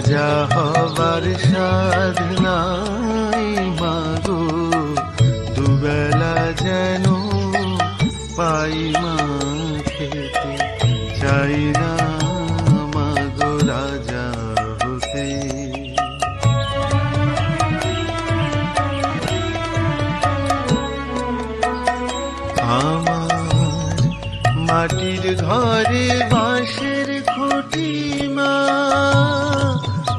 রাজা হবার সাধ নাই মাগো, দুবেলা যেন পাই মা খেতে, চাই না মাগো রাজা হতে। আমার মাটির ঘরে বাঁশের খুঁটি মা,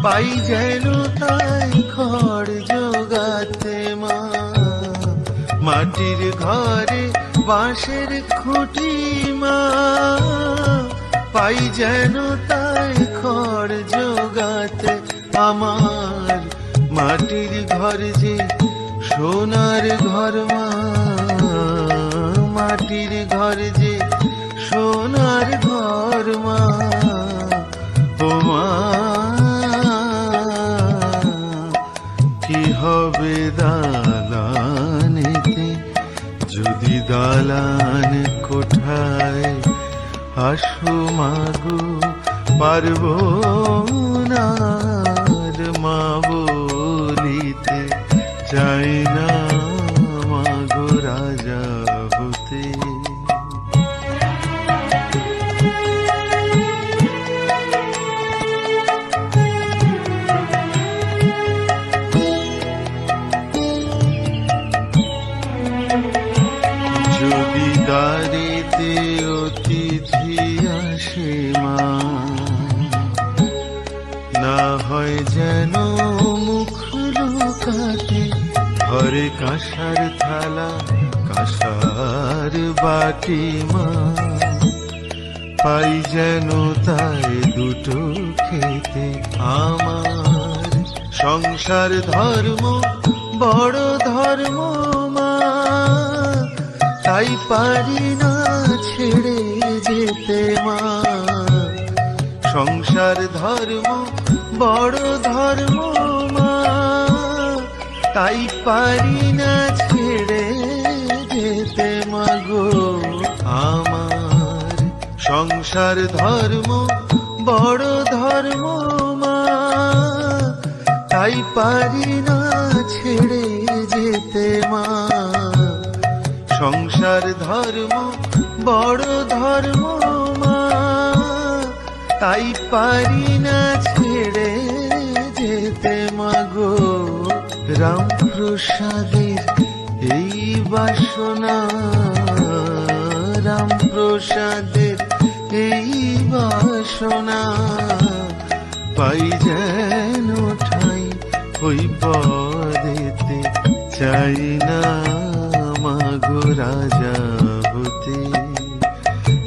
পাই যেন তাই খড় জোগাতে মা। মাটির ঘরে বাঁশের খুঁটি মা, পাই যেন তাই খড় জোগাতে। আমার মাটির ঘর যে সোনার ঘর মা, মাটির ঘর যে সোনার ঘর মা। ও মা কি হবে দালানেতে, যদি দালান কোঠায় আসো মাগো, পারবো না মা বলিতে, চাই না মাগো রাজা হতে। যদি দ্বারেতে অতিথি আসে মা, না হয় যেন মুখ লুকাতে, ঘরে কাঁসার থালা কাঁসার বাটি মা, পাই যেন তাই দুটো খেতে। আমার সংসার ধর্ম বড় ধর্ম মা, তাই পারি না ছেড়ে যেতে মা। সংসার ধর্ম বড় ধর্ম মা, তাই পারি না ছেড়ে যেতে মাগো। আমার সংসার ধর্ম বড় ধর্ম মা, তাই পারি না ছেড়ে যেতে মা। সংসার ধর্ম বড় ধর্ম মা, তাই পারি না ছেড়ে যেতে মাগো। রামপ্রসাদের এই বাসনা, রামপ্রসাদের এই বাসনা, পাই যেন ঠাই ওই পদেতে, চাই না মাগো রাজা হতে,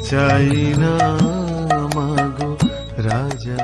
চাই না মাগো রাজা।